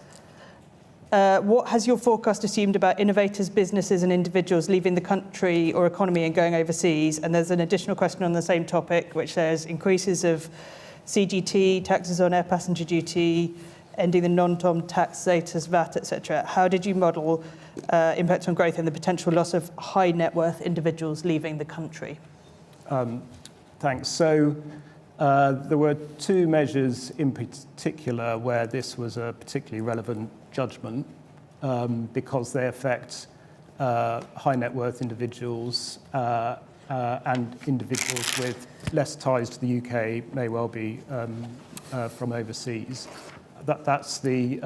what has your forecast assumed about innovators, businesses and individuals leaving the country or economy and going overseas? And there's an additional question on the same topic, which says increases of CGT, taxes on air passenger duty, ending the non-TOM tax status, VAT, etc. How did you model impacts on growth and the potential loss of high net worth individuals leaving the country? Thanks. So there were two measures in particular where this was a particularly relevant judgment because they affect high net worth individuals and individuals with less ties to the UK, may well be from overseas. That's the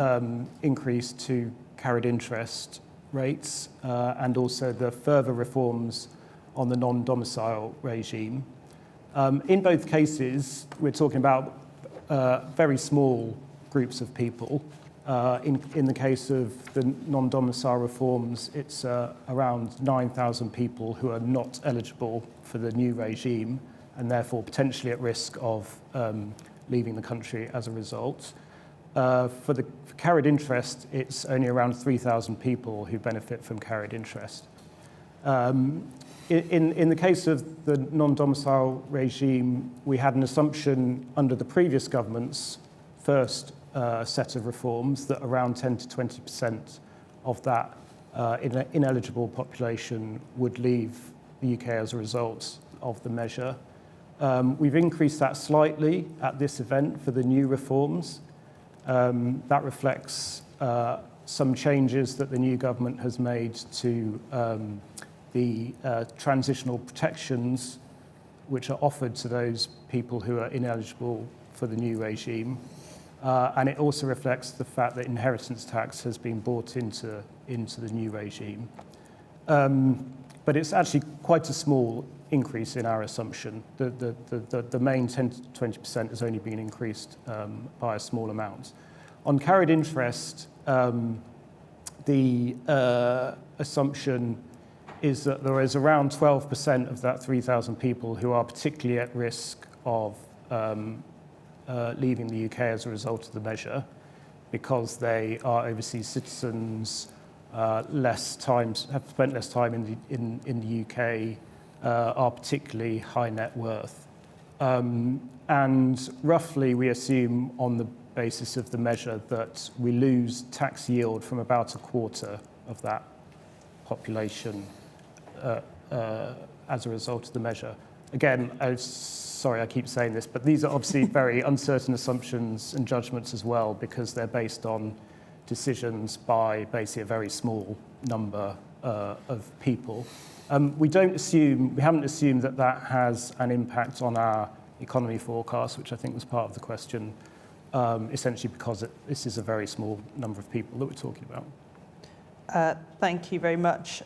increase to carried interest rates and also the further reforms on the non-domicile regime. In both cases, we're talking about very small groups of people. In the case of the non-domicile reforms, it's around 9,000 people who are not eligible for the new regime and therefore potentially at risk of leaving the country as a result. For carried interest, it's only around 3,000 people who benefit from carried interest. In the case of the non-domicile regime, we had an assumption under the previous government's first set of reforms that around 10 to 20% of that ineligible population would leave the UK as a result of the measure. We've increased that slightly at this event for the new reforms. That reflects some changes that the new government has made to the transitional protections which are offered to those people who are ineligible for the new regime. And it also reflects the fact that inheritance tax has been brought into the new regime. But it's actually quite a small increase in our assumption. The main 10 to 20% has only been increased by a small amount. On carried interest, the assumption is that there is around 12% of that 3,000 people who are particularly at risk of leaving the UK as a result of the measure because they are overseas citizens, have spent less time in the UK, are particularly high net worth. And roughly we assume on the basis of the measure that we lose tax yield from about a quarter of that population as a result of the measure. Again, sorry I keep saying this, but these are obviously very uncertain assumptions and judgments as well, because they're based on decisions by basically a very small number of people. We haven't assumed that that has an impact on our economy forecast, which I think was part of the question, essentially because this is a very small number of people that we're talking about. Thank you very much.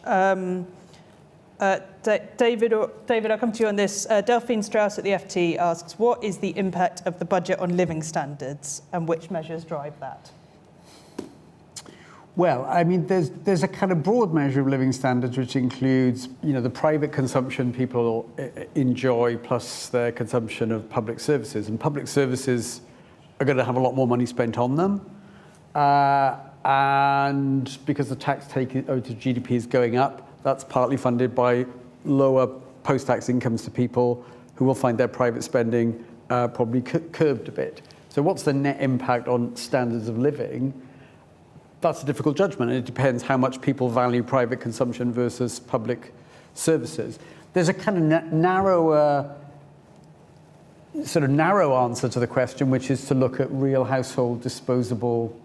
David, I'll come to you on this. Delphine Strauss at the FT asks, what is the impact of the budget on living standards and which measures drive that? Well, I mean, there's a kind of broad measure of living standards, which includes, the private consumption people enjoy, plus their consumption of public services. And public services are going to have a lot more money spent on them. And because the tax take out of GDP is going up, that's partly funded by lower post-tax incomes to people who will find their private spending probably curbed a bit. So what's the net impact on standards of living? That's a difficult judgment, and it depends how much people value private consumption versus public services. There's a kind of narrow answer to the question, which is to look at real household disposable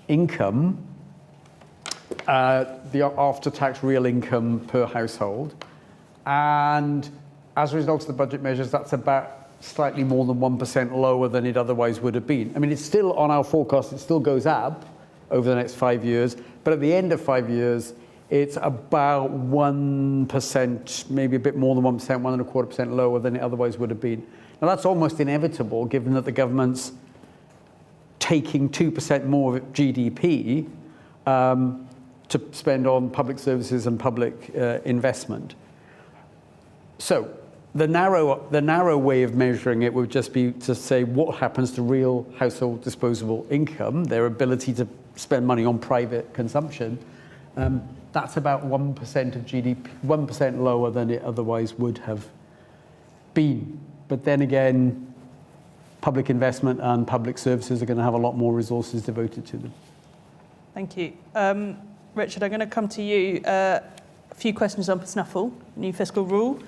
income, the after-tax real income per household. And as a result of the budget measures, that's about slightly more than 1% lower than it otherwise would have been. I mean, it's still on our forecast, it still goes up over the next 5 years, but at the end of 5 years, it's about 1%, maybe a bit more than 1%, 1.25% lower than it otherwise would have been. Now that's almost inevitable, given that the government's taking 2% more of GDP to spend on public services and public investment. So the narrow way of measuring it would just be to say what happens to real household disposable income, their ability to spend money on private consumption. That's about 1% of GDP, 1% lower than it otherwise would have been. But then again, public investment and public services are going to have a lot more resources devoted to them. Thank you. Richard, I'm going to come to you. A few questions on snuffle, new fiscal rule.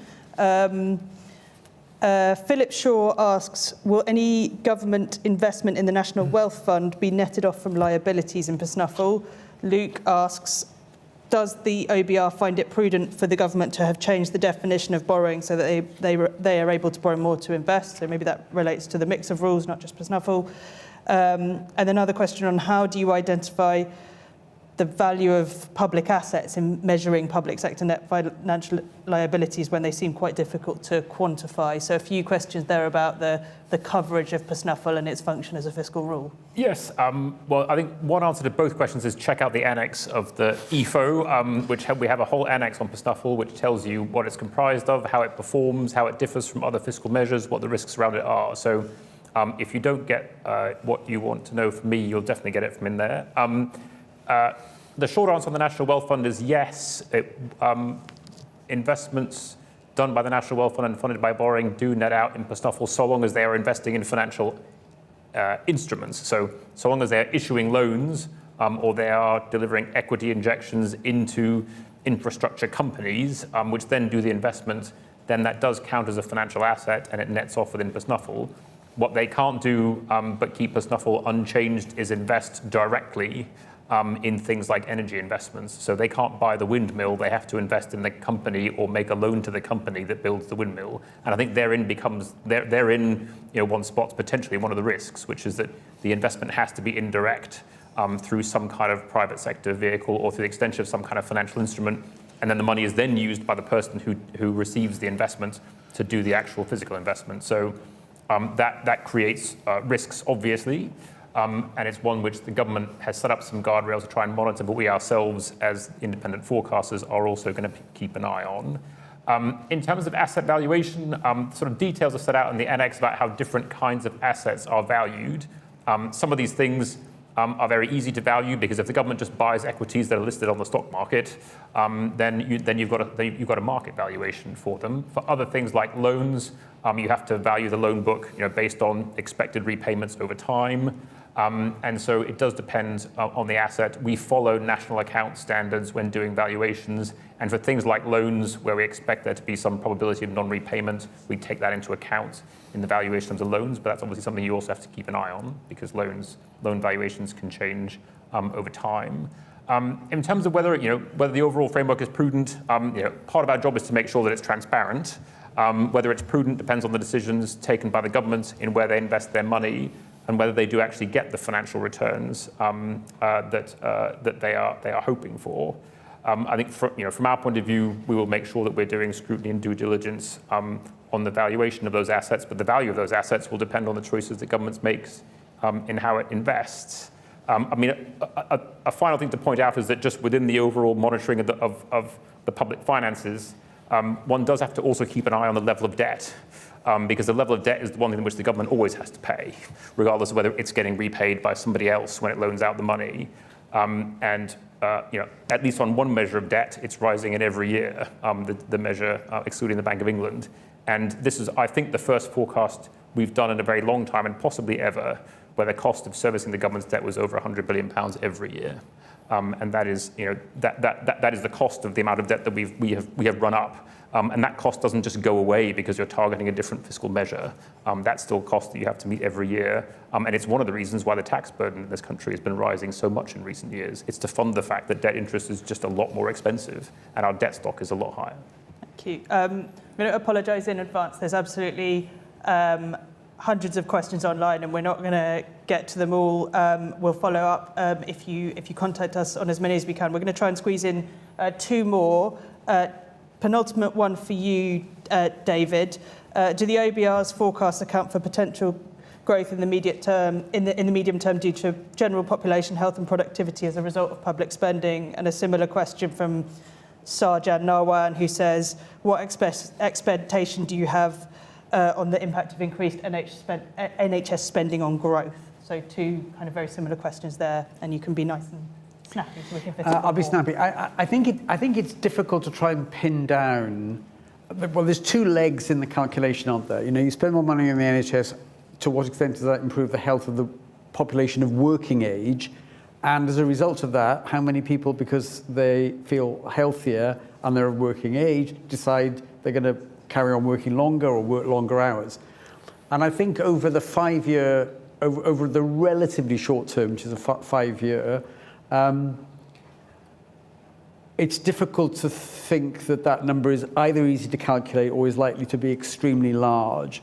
Philip Shaw asks, will any government investment in the National Wealth Fund be netted off from liabilities in PSNUFL? Luke asks, does the OBR find it prudent for the government to have changed the definition of borrowing so that they are able to borrow more to invest? So maybe that relates to the mix of rules, not just PSNUFL. And another question on how do you identify the value of public assets in measuring public sector net financial liabilities when they seem quite difficult to quantify. So a few questions there about the coverage of PSNUFL and its function as a fiscal rule. Yes, well, I think one answer to both questions is check out the annex of the EFO, which we have a whole annex on PSNUFL, which tells you what it's comprised of, how it performs, how it differs from other fiscal measures, what the risks around it are. So if you don't get what you want to know from me, you'll definitely get it from in there. The short answer on the National Wealth Fund is yes. Investments done by the National Wealth Fund and funded by borrowing do net out in PSNUFL so long as they are investing in financial instruments. So long as they're issuing loans or they are delivering equity injections into infrastructure companies, which then do the investment, then that does count as a financial asset and it nets off within PSNUFL. What they can't do but keep PSNUFL unchanged is invest directly in things like energy investments. So they can't buy the windmill, they have to invest in the company or make a loan to the company that builds the windmill. And I think therein one spot's potentially one of the risks, which is that the investment has to be indirect through some kind of private sector vehicle or through the extension of some kind of financial instrument. And then the money is then used by the person who receives the investment to do the actual physical investment. So that creates risks, obviously. And it's one which the government has set up some guardrails to try and monitor, but we ourselves, as independent forecasters, are also going to keep an eye on. In terms of asset valuation, sort of details are set out in the annex about how different kinds of assets are valued. Some of these things are very easy to value, because if the government just buys equities that are listed on the stock market, then you've got a market valuation for them. For other things like loans, you have to value the loan book, based on expected repayments over time. And so it does depend on the asset. We follow national account standards when doing valuations. And for things like loans, where we expect there to be some probability of non-repayment, we take that into account in the valuation of the loans. But that's obviously something you also have to keep an eye on, because loan valuations can change over time. In terms of whether the overall framework is prudent, part of our job is to make sure that it's transparent. Whether it's prudent depends on the decisions taken by the government in where they invest their money, and whether they do actually get the financial returns that they are hoping for. I think from our point of view, we will make sure that we're doing scrutiny and due diligence on the valuation of those assets, but the value of those assets will depend on the choices that government makes in how it invests. A final thing to point out is that just within the overall monitoring of the public finances, one does have to also keep an eye on the level of debt. Because the level of debt is the one thing in which the government always has to pay, regardless of whether it's getting repaid by somebody else when it loans out the money. At least on one measure of debt, it's rising in every year, the measure excluding the Bank of England. And this is, I think, the first forecast we've done in a very long time, and possibly ever, where the cost of servicing the government's debt was over £100 billion every year. And that is, that is the cost of the amount of debt that we have run up. And that cost doesn't just go away because you're targeting a different fiscal measure. That's still a cost that you have to meet every year. And it's one of the reasons why the tax burden in this country has been rising so much in recent years. It's to fund the fact that debt interest is just a lot more expensive, and our debt stock is a lot higher. Thank you. I'm going to apologise in advance. There's absolutely hundreds of questions online, and we're not going to get to them all. We'll follow up if you contact us on as many as we can. We're going to try and squeeze in two more. Penultimate one for you, David. Do the OBR's forecasts account for potential growth in the medium term due to general population health and productivity as a result of public spending? And a similar question from Sarjan Narwan, who says, what expectation do you have on the impact of increased NHS spending on growth? So two kind of very similar questions there, and you can be nice and snappy so we can fit in I'll be more. snappy. I think it's difficult to try and pin down. Well, there's two legs in the calculation, aren't there? You spend more money on the NHS. To what extent does that improve the health of the population of working age? And as a result of that, how many people, because they feel healthier and they're of working age, decide they're going to carry on working longer or work longer hours? And I think over the 5 year, over the relatively short term, which is a 5 year, it's difficult to think that number is either easy to calculate or is likely to be extremely large.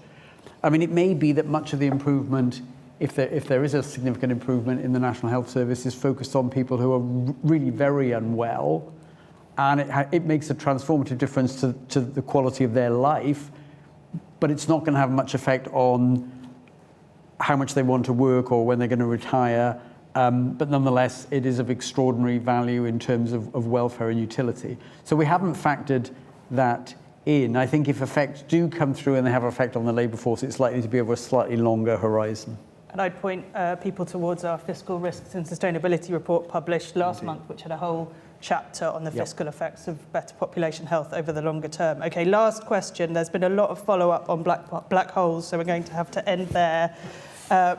I mean, it may be that much of the improvement, if there is a significant improvement in the National Health Service, is focused on people who are really very unwell, and it makes a transformative difference to the quality of their life, but it's not going to have much effect on how much they want to work or when they're going to retire. But nonetheless, it is of extraordinary value in terms of welfare and utility. So we haven't factored that in. I think if effects do come through and they have an effect on the labour force, it's likely to be over a slightly longer horizon. And I'd point people towards our Fiscal Risks and Sustainability report published last month, which had a whole chapter on the fiscal effects of better population health over the longer term. Okay, last question. There's been a lot of follow-up on black holes, so we're going to have to end there.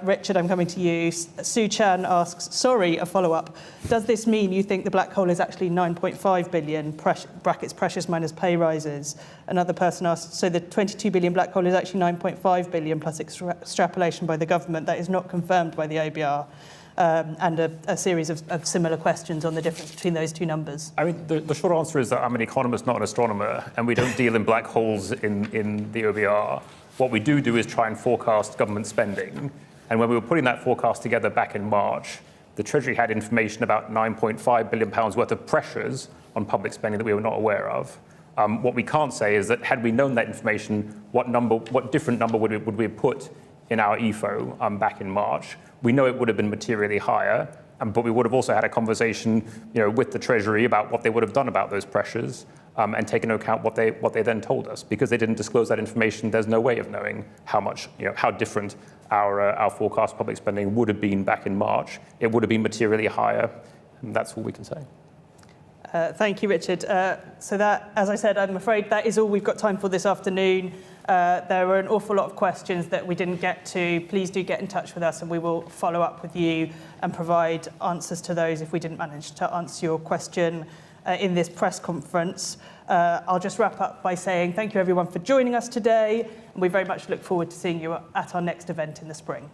Richard, I'm coming to you. Sue Chan asks, a follow-up. Does this mean you think the black hole is actually 9.5 billion, brackets precious minus pay rises? Another person asks, so the 22 billion black hole is actually 9.5 billion plus extrapolation by the government. That is not confirmed by the OBR. And a series of similar questions on the difference between those two numbers. I mean, the short answer is that I'm an economist, not an astronomer, and we don't deal in black holes in the OBR. What we do is try and forecast government spending. And when we were putting that forecast together back in March, the Treasury had information about £9.5 billion worth of pressures on public spending that we were not aware of. What we can't say is that had we known that information, what different number would we have put in our EFO back in March? We know it would have been materially higher, But we would have also had a conversation, with the Treasury about what they would have done about those pressures, and taken into account what they then told us. Because they didn't disclose that information, there's no way of knowing how much, how different our forecast public spending would have been back in March. It would have been materially higher, and that's all we can say. Thank you, Richard. So that, as I said, I'm afraid that is all we've got time for this afternoon. There were an awful lot of questions that we didn't get to. Please do get in touch with us and we will follow up with you and provide answers to those if we didn't manage to answer your question in this press conference. I'll just wrap up by saying thank you everyone for joining us today, and we very much look forward to seeing you at our next event in the spring.